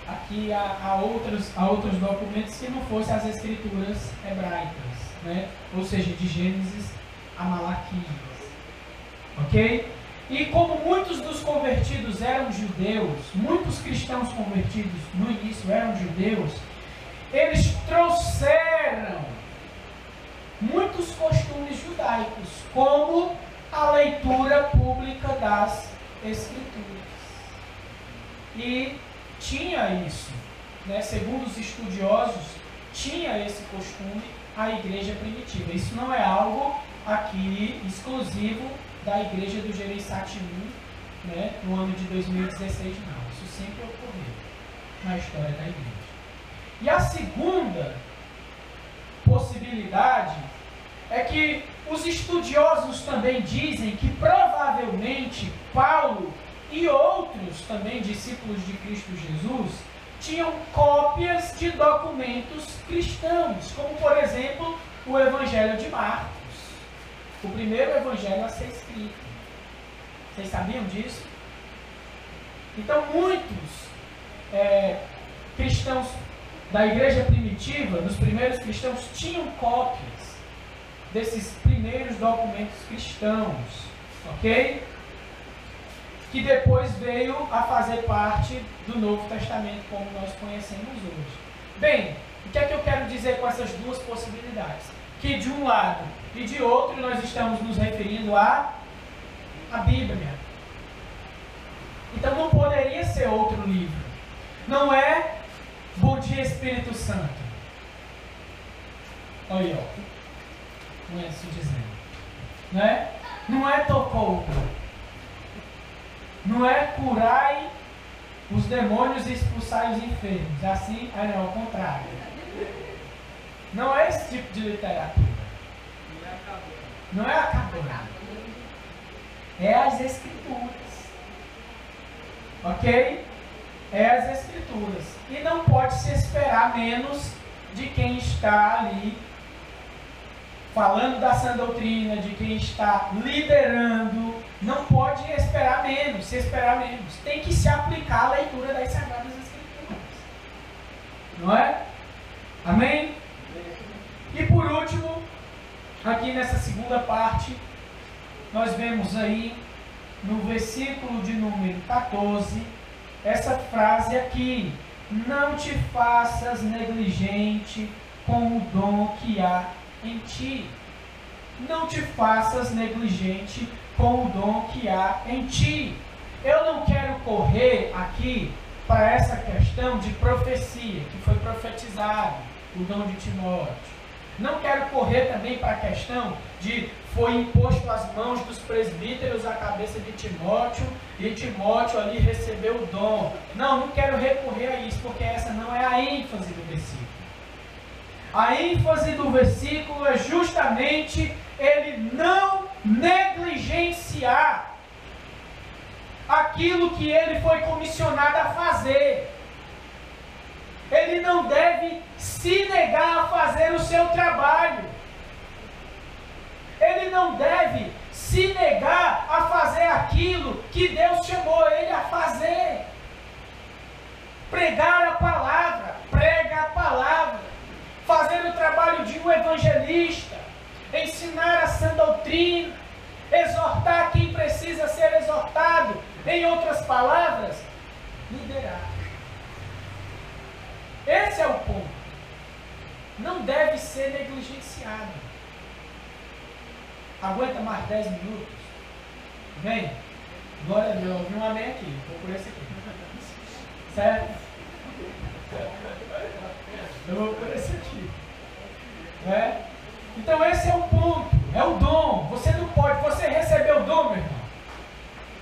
aqui a outros documentos que não fossem as escrituras hebraicas, né? Ou seja, de Gênesis a Malaquias. Ok? E como muitos dos convertidos eram judeus, muitos cristãos convertidos no início eram judeus, eles trouxeram muitos costumes judaicos, como a leitura pública das Escrituras. E tinha isso, né? Segundo os estudiosos, tinha esse costume a igreja primitiva. Isso não é algo aqui exclusivo da igreja do Gereissati I, né, no ano de 2016, não. Isso sempre ocorreu na história da igreja. E a segunda possibilidade é que os estudiosos também dizem que provavelmente Paulo e outros também discípulos de Cristo Jesus tinham cópias de documentos cristãos, como por exemplo o Evangelho de Marcos, o primeiro evangelho a ser escrito. Vocês sabiam disso? Então muitos cristãos da igreja primitiva, dos primeiros cristãos, tinham cópias desses primeiros documentos cristãos, ok? Que depois veio a fazer parte do Novo Testamento, como nós conhecemos hoje. Bem, o que é que eu quero dizer com essas duas possibilidades? Que de um lado e de outro nós estamos nos referindo à Bíblia. Então não poderia ser outro livro. Não é Bom Dia Espírito Santo. Olha aí, ó. Não é isso dizendo. Não é? Não é Tocobo. Não é curai os demônios e expulsai os enfermos. Assim, não, ao contrário. Não é esse tipo de literatura. Não é a cabana. É as Escrituras. Ok? É as Escrituras. E não pode se esperar menos de quem está ali falando da sã doutrina, de quem está liderando. Não pode esperar menos, se esperar menos. Tem que se aplicar a leitura das Sagradas Escrituras. Não é? Amém? E por último, aqui nessa segunda parte, nós vemos aí no versículo de número 14, essa frase aqui: não te faças negligente com o dom que há em ti. Não te faças negligente com o dom que há em ti. Eu não quero correr aqui para essa questão de profecia, que foi profetizado, o dom de Timóteo. Não quero correr também para a questão de foi imposto às mãos dos presbíteros a cabeça de Timóteo e Timóteo ali recebeu o dom. Não quero recorrer a isso, porque essa não é a ênfase do versículo. A ênfase do versículo é justamente ele não negligenciar aquilo que ele foi comissionado a fazer. Ele não deve se negar a fazer o seu trabalho. Ele não deve se negar a fazer aquilo que Deus chamou ele a fazer. Pregar a palavra, prega a palavra. Fazer o trabalho de um evangelista. Ensinar a sã doutrina. Exortar quem precisa ser exortado. Em outras palavras, liderar. Esse é o ponto. Não deve ser negligenciado. Aguenta mais 10 minutos? Vem. Glória a Deus. Eu ouvi um amém aqui. Vou por esse aqui. Certo? Eu vou por esse aqui. Então esse é o ponto. É o dom. Você não pode. Você recebeu o dom, meu irmão.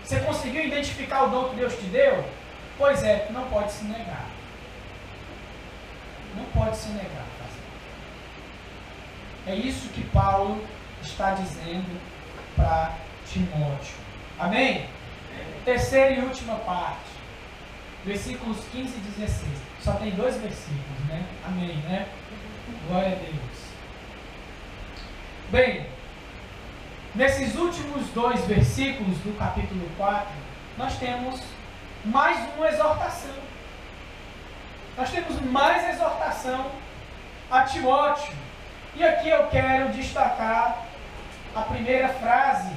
Você conseguiu identificar o dom que Deus te deu? Pois é, não pode se negar. Não pode se negar. É isso que Paulo está dizendo para Timóteo. Amém? Terceira e última parte. versículos 15 e 16. Só tem 2 versículos, né? Amém, né? Glória a Deus. Bem, nesses últimos 2 versículos do capítulo 4, nós temos mais uma exortação. Nós temos mais exortação a Timóteo. E aqui eu quero destacar a primeira frase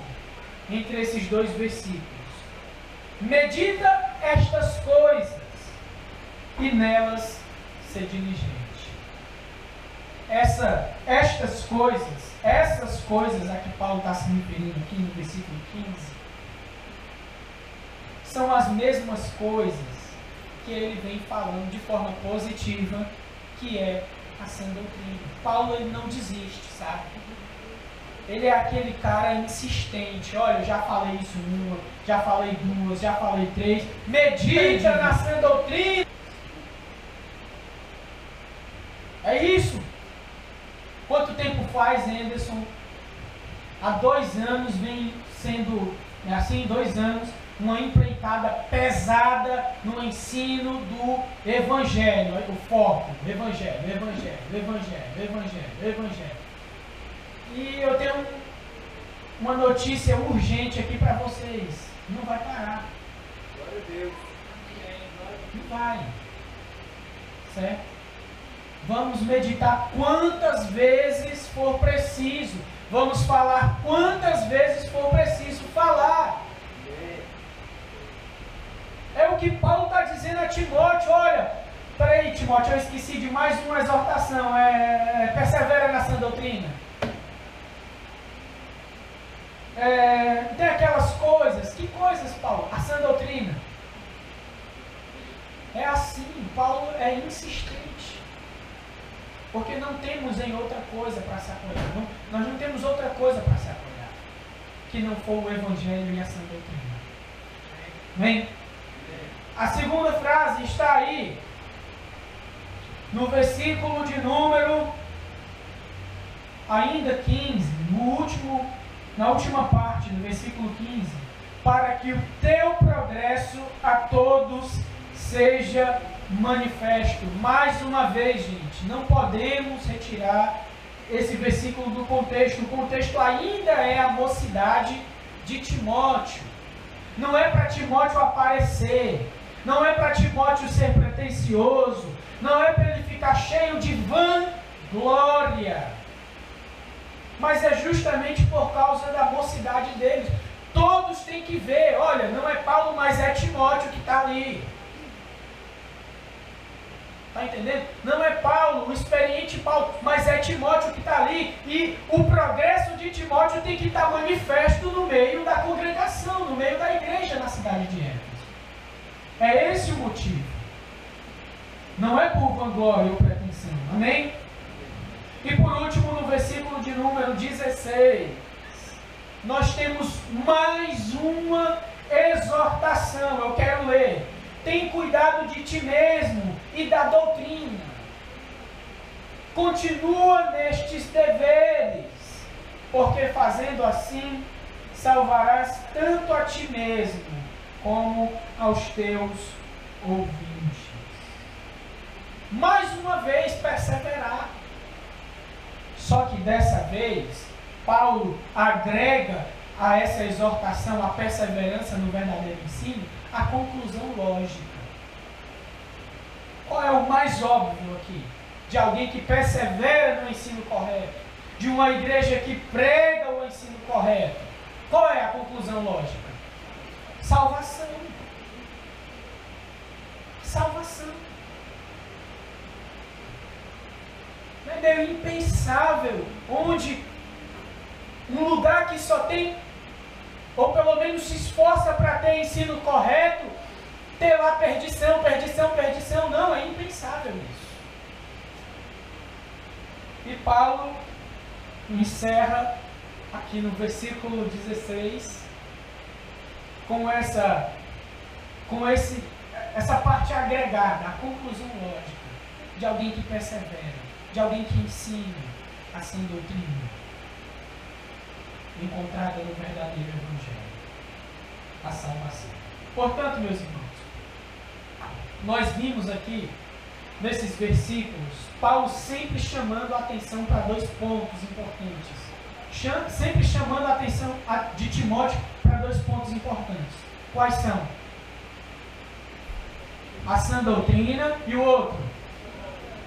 entre esses 2 versículos. Medita estas coisas e nelas ser diligente. Essas coisas a que Paulo está se referindo aqui no versículo 15, são as mesmas coisas que ele vem falando de forma positiva, que é a sã doutrina. Paulo, ele não desiste, sabe? Ele é aquele cara insistente. Olha, eu já falei isso uma, já falei 2, já falei 3. Medita na sã doutrina. É isso. Quanto tempo faz, Anderson? Há 2 anos vem sendo, assim, 2 anos, uma empreitada pesada no ensino do Evangelho. O foco, Evangelho. E eu tenho uma notícia urgente aqui para vocês. Não vai parar. Glória a Deus. Não vai. Certo? Vamos meditar quantas vezes for preciso. Vamos falar quantas vezes for preciso falar. É o que Paulo está dizendo a Timóteo. Olha, peraí, Timóteo, eu esqueci de mais uma exortação. Persevera na sã doutrina. Tem aquelas coisas. Que coisas, Paulo? A sã doutrina. É assim, Paulo é insistente. Porque não temos em outra coisa para se apoiar. Nós não temos outra coisa para se apoiar que não for o Evangelho e a sã doutrina. Amém? A segunda frase está aí, no versículo de número ainda 15, na última parte do versículo 15, para que o teu progresso a todos seja manifesto. Mais uma vez, gente, não podemos retirar esse versículo do contexto. O contexto ainda é a mocidade de Timóteo. Não é para Timóteo aparecer, não é para Timóteo ser pretensioso, não é para ele ficar cheio de vanglória, mas é justamente por causa da mocidade deles. Todos têm que ver, olha, não é Paulo, mas é Timóteo que está ali. Está entendendo? Não é Paulo, o experiente Paulo, mas é Timóteo que está ali. E o progresso de Timóteo tem que estar manifesto no meio da congregação, no meio da igreja na cidade de Éfeso. É esse o motivo. Não é por vanglória ou pretensão. Amém? E por último, no versículo de número 16, nós temos mais uma exortação. Eu quero ler. Tem cuidado de ti mesmo e da doutrina. Continua nestes deveres, porque fazendo assim, salvarás tanto a ti mesmo, como aos teus ouvintes. Mais uma vez, perseverar. Só que dessa vez, Paulo agrega a essa exortação, a perseverança no verdadeiro ensino, a conclusão lógica. Qual é o mais óbvio aqui? De alguém que persevera no ensino correto, de uma igreja que prega o ensino correto. Qual é a conclusão lógica? Salvação. Salvação. É meio impensável, onde um lugar que só tem, ou pelo menos se esforça para ter ensino correto, ter lá perdição. Não, é impensável isso. E Paulo encerra aqui no versículo 16 com essa parte agregada, a conclusão lógica de alguém que persevera, de alguém que ensina a sã doutrina encontrada no verdadeiro Evangelho, a salvação. Portanto, meus irmãos, nós vimos aqui, nesses versículos, Paulo sempre chamando a atenção para dois pontos importantes. Sempre chamando a atenção de Timóteo para dois pontos importantes. Quais são? A sã doutrina e o outro,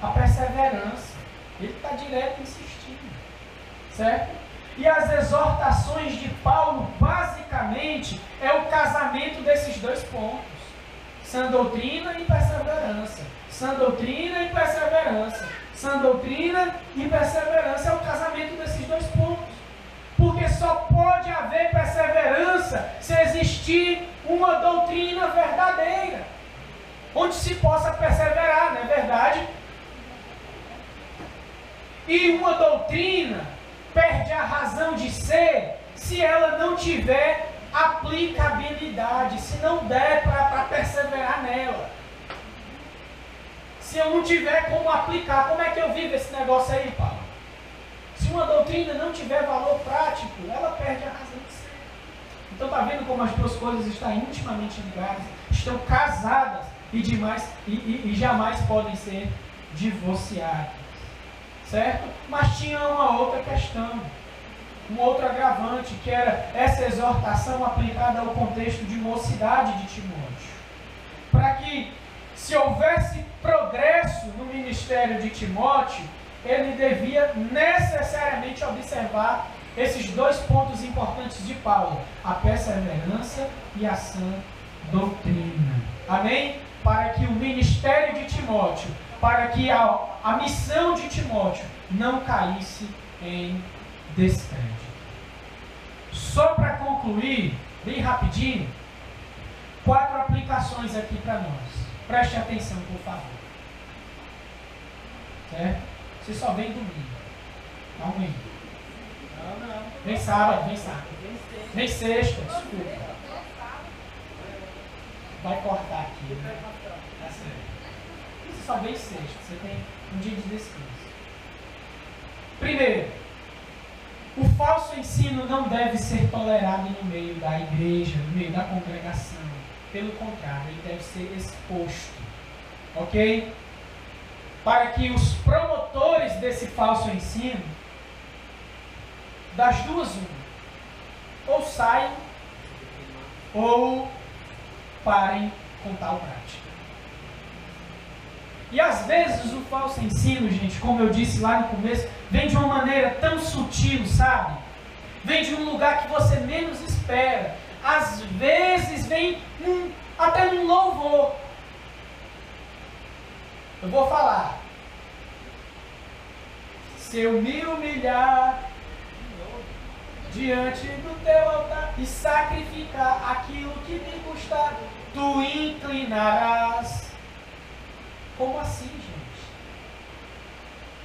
a perseverança. Ele está direto insistindo, certo? E as exortações de Paulo, basicamente, é o casamento desses dois pontos. Sã doutrina e perseverança. Sã doutrina e perseverança. Sã doutrina e perseverança é o casamento desses dois pontos. Porque só pode haver perseverança se existir uma doutrina verdadeira, onde se possa perseverar, não é verdade? E uma doutrina perde a razão de ser se ela não tiver aplicabilidade, se não der para perseverar nela. Se eu não tiver como aplicar, como é que eu vivo esse negócio aí, Paulo? Se uma doutrina não tiver valor prático, ela perde a razão de ser. Então está vendo como as duas coisas estão intimamente ligadas, estão casadas e jamais podem ser divorciadas. Certo? Mas tinha uma outra questão, um outro agravante, que era essa exortação aplicada ao contexto de mocidade de Timóteo. Para que, se houvesse progresso no ministério de Timóteo, ele devia necessariamente observar esses dois pontos importantes de Paulo, a perseverança e a sã doutrina. Amém? Para que o ministério de Timóteo, para que a missão de Timóteo não caísse em descrédito. Só para concluir, bem rapidinho, 4 aplicações aqui para nós. Preste atenção, por favor. Certo? Você só vem domingo. Tá ruim. Não. Vem sábado, vem sábado. Vem sexta, desculpa. Vai cortar aqui, né? Tá certo. Você só vem sexta, você tem um dia de descanso. Primeiro, o falso ensino não deve ser tolerado no meio da igreja, no meio da congregação. Pelo contrário, ele deve ser exposto. Ok? Para que os promotores desse falso ensino, das duas uma, ou saiam, ou parem com tal prática. E às vezes o falso ensino, gente, como eu disse lá no começo, vem de uma maneira tão sutil, sabe? Vem de um lugar que você menos espera. Às vezes vem até num louvor. Eu vou falar. Se eu me humilhar diante do teu altar e sacrificar aquilo que me custar, tu inclinarás. Como assim, gente?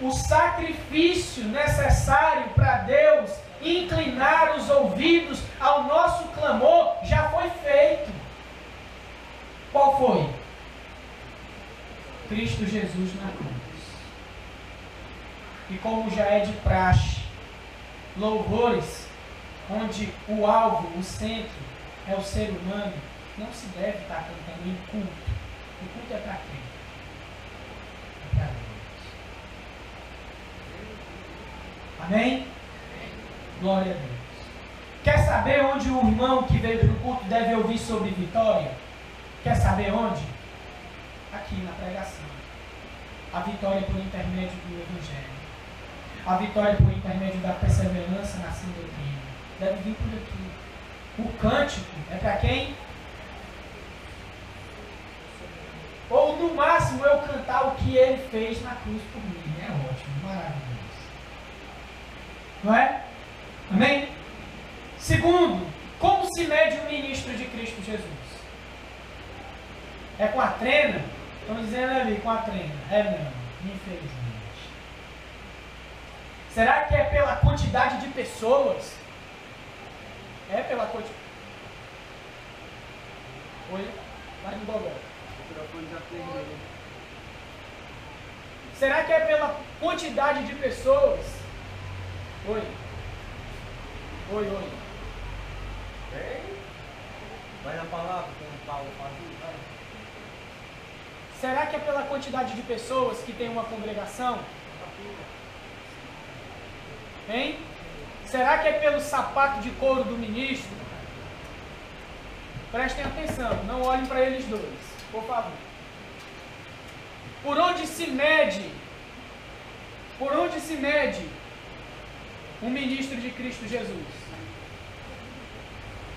O sacrifício necessário para Deus inclinar os ouvidos ao nosso clamor já foi feito. Qual foi? Cristo Jesus na cruz. E como já é de praxe, louvores onde o alvo, o centro, é o ser humano, não se deve estar cantando em culto. O culto é para quem? É para Deus. Amém? Glória a Deus. Quer saber onde o irmão que veio para o culto deve ouvir sobre vitória? Quer saber onde? Aqui na pregação. A vitória por intermédio do Evangelho. A vitória por intermédio da perseverança na sã doutrina. Deve vir por aqui. O cântico é para quem? Ou no máximo eu cantar o que ele fez na cruz por mim. É ótimo, maravilhoso. Não é? Amém? Segundo, como se mede o ministro de Cristo Jesus? É com a trena? Estão dizendo ali, com a trena. É não, infelizmente. Será que é pela quantidade de pessoas? É pela quantidade. Oi? Vai no gogó. Será que é pela quantidade de pessoas? Oi? Oi. Vai na palavra, como Paulo fazia. Será que é pela quantidade de pessoas que tem uma congregação? Hein? Será que é pelo sapato de couro do ministro? Prestem atenção, não olhem para eles dois, por favor. Por onde se mede um ministro de Cristo Jesus?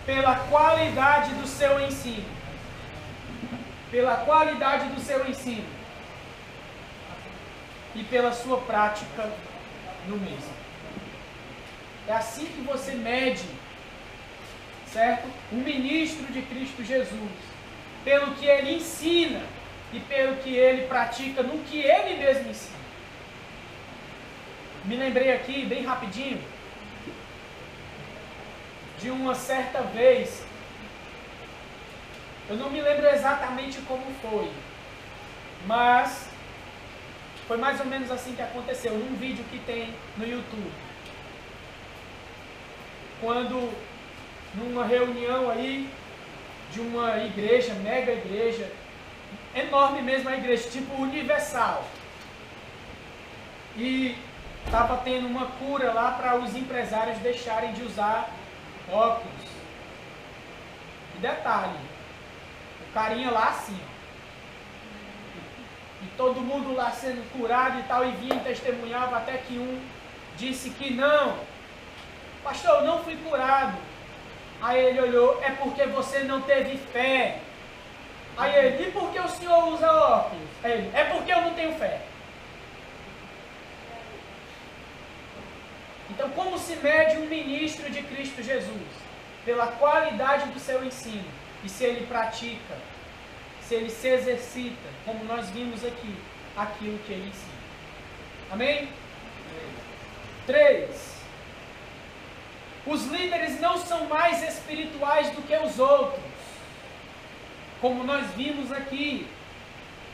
Pela qualidade do seu ensino. Pela qualidade do seu ensino. E pela sua prática no mesmo. É assim que você mede, certo? Um ministro de Cristo Jesus. Pelo que ele ensina e pelo que ele pratica no que ele mesmo ensina. Me lembrei aqui, bem rapidinho, de uma certa vez, eu não me lembro exatamente como foi, mas foi mais ou menos assim que aconteceu, num vídeo que tem no YouTube. Quando, numa reunião aí, de uma igreja, mega igreja, enorme mesmo a igreja, tipo universal, e estava tendo uma cura lá para os empresários deixarem de usar óculos. E detalhe, o carinha lá assim, ó, e todo mundo lá sendo curado e tal, e vinha e testemunhava, até que um disse que não, pastor, eu não fui curado. Aí ele olhou, é porque você não teve fé. Aí ele, e por que o senhor usa óculos? Aí ele, é porque eu não tenho fé. Então, como se mede um ministro de Cristo Jesus? Pela qualidade do seu ensino. E se ele pratica, se ele se exercita, como nós vimos aqui, aquilo que ele ensina. Amém? 3. Os líderes não são mais espirituais do que os outros. Como nós vimos aqui.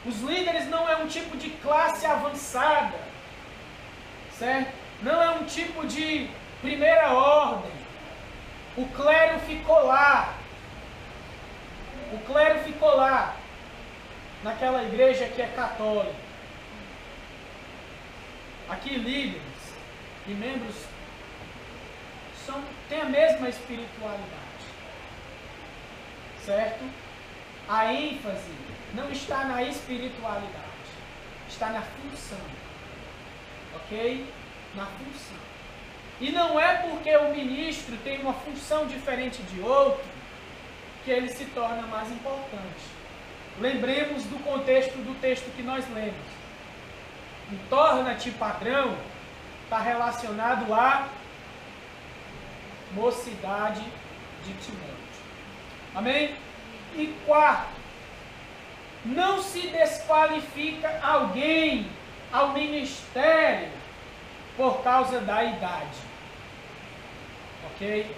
Os líderes não é um tipo de classe avançada. Certo? Não é um tipo de primeira ordem. O clero ficou lá. O clero ficou lá. Naquela igreja que é católica. Aqui líderes e membros têm a mesma espiritualidade. Certo? A ênfase não está na espiritualidade. Está na função. Ok? Na função. E não é porque o ministro tem uma função diferente de outro que ele se torna mais importante. Lembremos do contexto do texto que nós lemos. O torna-te padrão está relacionado à mocidade de Timóteo. Amém? E 4. Não se desqualifica alguém ao ministério por causa da idade. Ok?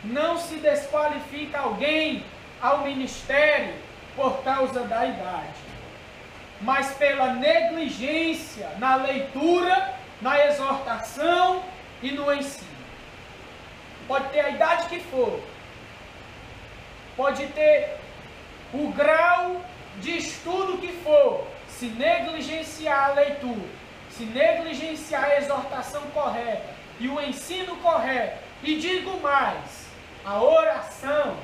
Não se desqualifica alguém ao ministério por causa da idade, mas pela negligência na leitura, na exortação e no ensino. Pode ter a idade que for, pode ter o grau de estudo que for, se negligenciar a leitura, se negligenciar a exortação correta e o ensino correto, e digo mais, a oração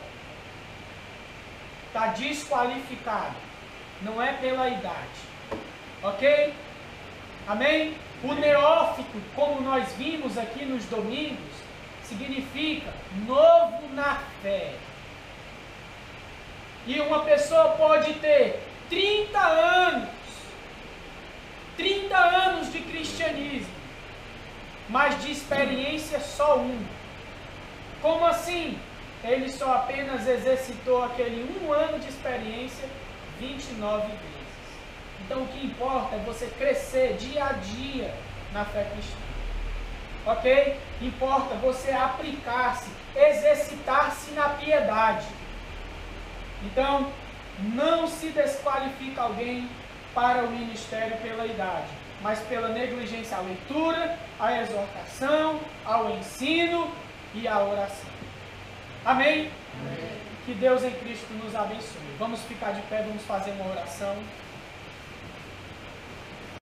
está desqualificada, não é pela idade, ok? Amém? O neófito, como nós vimos aqui nos domingos, significa novo na fé. E uma pessoa pode ter 30 anos de cristianismo, mas de experiência só um. Como assim? Ele só apenas exercitou aquele 1 ano de experiência 29 vezes. Então o que importa é você crescer dia a dia na fé cristã. Ok? Importa você aplicar-se, exercitar-se na piedade. Então, não se desqualifica alguém para o ministério pela idade, mas pela negligência à leitura, à exortação, ao ensino e à oração. Amém? Amém. Que Deus em Cristo nos abençoe. Vamos ficar de pé, vamos fazer uma oração.